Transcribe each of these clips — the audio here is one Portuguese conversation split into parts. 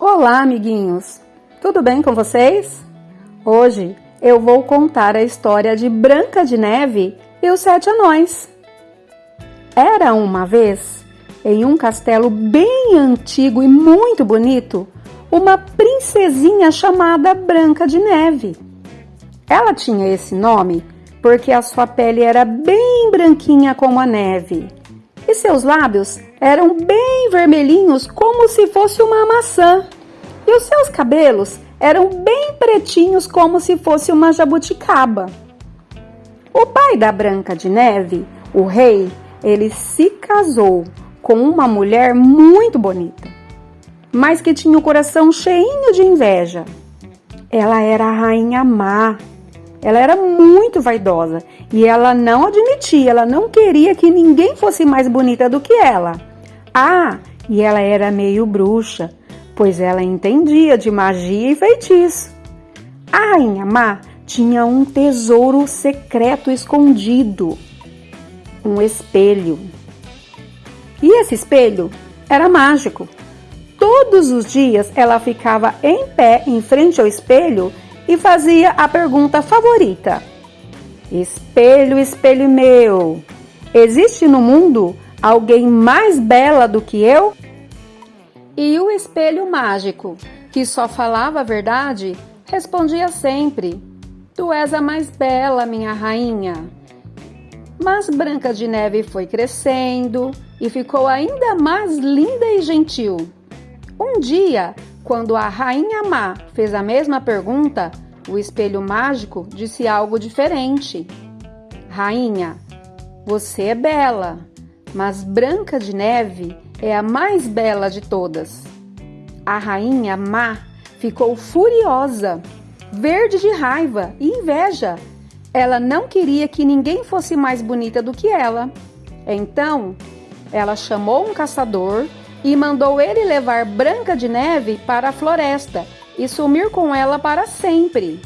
Olá, amiguinhos! Tudo bem com vocês? Hoje eu vou contar a história de Branca de Neve e os 7 anões. Era uma vez, em um castelo bem antigo e muito bonito, uma princesinha chamada Branca de Neve. Ela tinha esse nome porque a sua pele era bem branquinha como a neve e seus lábios eram bem vermelhinhos como se fosse uma maçã e os seus cabelos eram bem pretinhos como se fosse uma jabuticaba. O pai da Branca de Neve, o rei, ele se casou com uma mulher muito bonita, mas que tinha o coração cheinho de inveja. Ela era a rainha má. Ela era muito vaidosa e ela não admitia, ela não queria que ninguém fosse mais bonita do que ela. Ah, e ela era meio bruxa, pois ela entendia de magia e feitiço. A rainha má tinha um tesouro secreto escondido, um espelho. E esse espelho era mágico. Todos os dias ela ficava em pé em frente ao espelho e fazia a pergunta favorita: Espelho, espelho meu, existe no mundo alguém mais bela do que eu? E o espelho mágico, que só falava a verdade, respondia sempre: Tu és a mais bela, minha rainha. Mas Branca de Neve foi crescendo e ficou ainda mais linda e gentil. Um dia, quando a rainha má fez a mesma pergunta, o espelho mágico disse algo diferente. Rainha, você é bela, mas Branca de Neve é a mais bela de todas. A rainha má ficou furiosa, verde de raiva e inveja. Ela não queria que ninguém fosse mais bonita do que ela. Então, ela chamou um caçador e mandou ele levar Branca de Neve para a floresta e sumir com ela para sempre.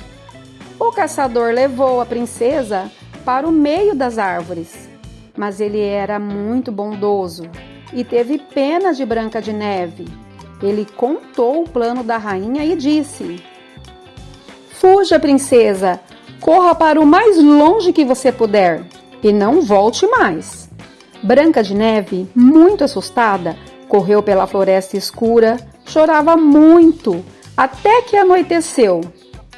O caçador levou a princesa para o meio das árvores, mas ele era muito bondoso e teve pena de Branca de Neve. Ele contou o plano da rainha e disse: Fuja, princesa, corra para o mais longe que você puder e não volte mais. Branca de Neve, muito assustada, correu pela floresta escura, chorava muito, até que anoiteceu.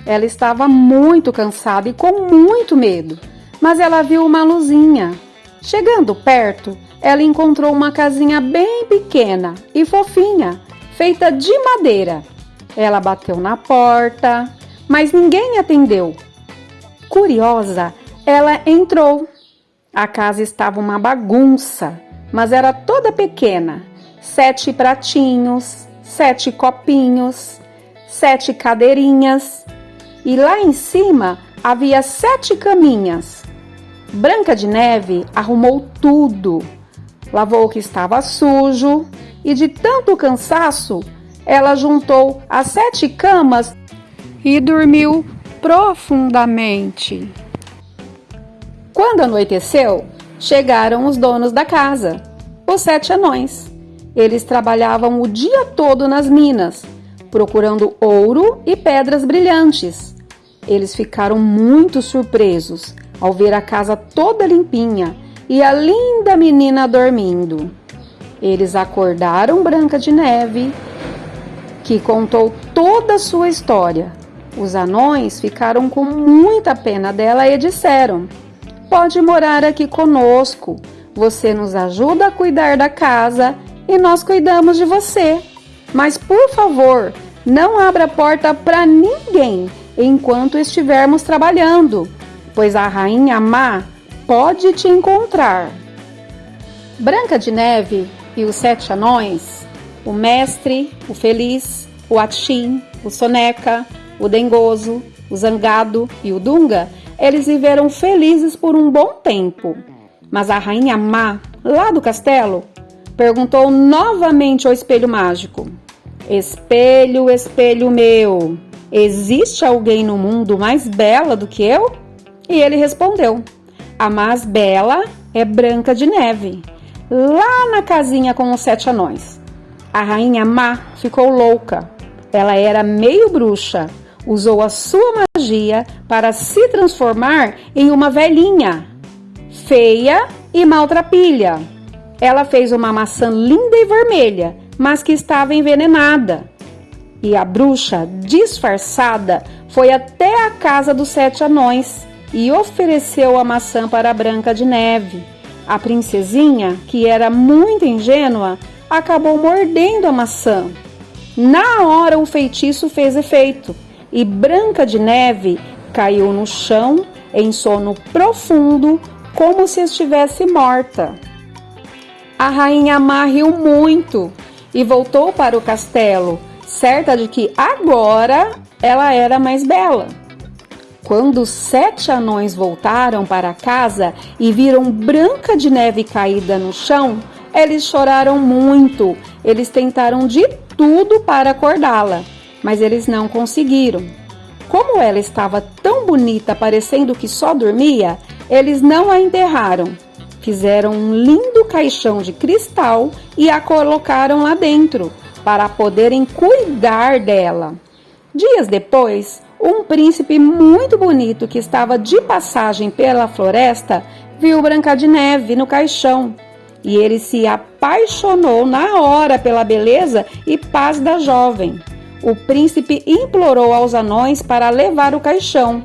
Ela estava muito cansada e com muito medo, mas ela viu uma luzinha. Chegando perto, ela encontrou uma casinha bem pequena e fofinha, feita de madeira. Ela bateu na porta, mas ninguém atendeu. Curiosa, ela entrou. A casa estava uma bagunça, mas era toda pequena. 7 pratinhos, 7 copinhos, 7 cadeirinhas e lá em cima havia 7 caminhas. Branca de Neve arrumou tudo, lavou o que estava sujo e de tanto cansaço ela juntou as 7 camas e dormiu profundamente. Quando anoiteceu, chegaram os donos da casa, os 7 anões. Eles trabalhavam o dia todo nas minas, procurando ouro e pedras brilhantes. Eles ficaram muito surpresos ao ver a casa toda limpinha e a linda menina dormindo. Eles acordaram Branca de Neve, que contou toda a sua história. Os anões ficaram com muita pena dela e disseram: Pode morar aqui conosco, você nos ajuda a cuidar da casa e nós cuidamos de você. Mas, por favor, não abra a porta para ninguém enquanto estivermos trabalhando, pois a rainha má pode te encontrar. Branca de Neve e os 7 anões, o mestre, o feliz, o Atchim, o Soneca, o Dengoso, o Zangado e o Dunga, eles viveram felizes por um bom tempo. Mas a rainha má, lá do castelo, perguntou novamente ao espelho mágico: Espelho, espelho meu, existe alguém no mundo mais bela do que eu? E ele respondeu: A mais bela é Branca de Neve, lá na casinha com os 7 anões. A rainha má ficou louca. Ela era meio bruxa, usou a sua magia para se transformar em uma velhinha, feia e maltrapilha. Ela fez uma maçã linda e vermelha, mas que estava envenenada. E a bruxa, disfarçada, foi até a casa dos 7 anões e ofereceu a maçã para a Branca de Neve. A princesinha, que era muito ingênua, acabou mordendo a maçã. Na hora o feitiço fez efeito e Branca de Neve caiu no chão em sono profundo, como se estivesse morta. A rainha Má riu muito e voltou para o castelo, certa de que agora ela era mais bela. Quando os 7 anões voltaram para casa e viram Branca de Neve caída no chão, eles choraram muito. Eles tentaram de tudo para acordá-la, mas eles não conseguiram. Como ela estava tão bonita, parecendo que só dormia, eles não a enterraram. Fizeram um lindo caixão de cristal e a colocaram lá dentro, para poderem cuidar dela. Dias depois, um príncipe muito bonito que estava de passagem pela floresta viu Branca de Neve no caixão e ele se apaixonou na hora pela beleza e paz da jovem. O príncipe implorou aos anões para levar o caixão.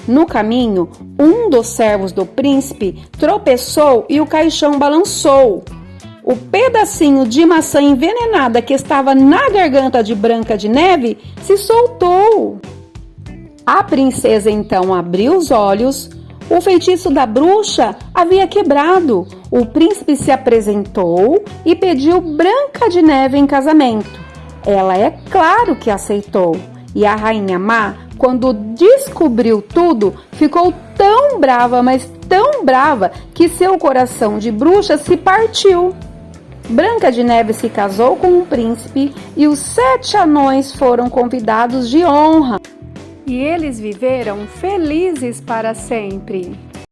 No caminho, um dos servos do príncipe tropeçou e o caixão balançou. O pedacinho de maçã envenenada que estava na garganta de Branca de Neve se soltou. A princesa então abriu os olhos. O feitiço da bruxa havia quebrado. O príncipe se apresentou e pediu Branca de Neve em casamento. Ela, é claro que aceitou. E a rainha Má, quando descobriu tudo, ficou tão brava, mas tão brava, que seu coração de bruxa se partiu. Branca de Neve se casou com um príncipe e os 7 anões foram convidados de honra. E eles viveram felizes para sempre.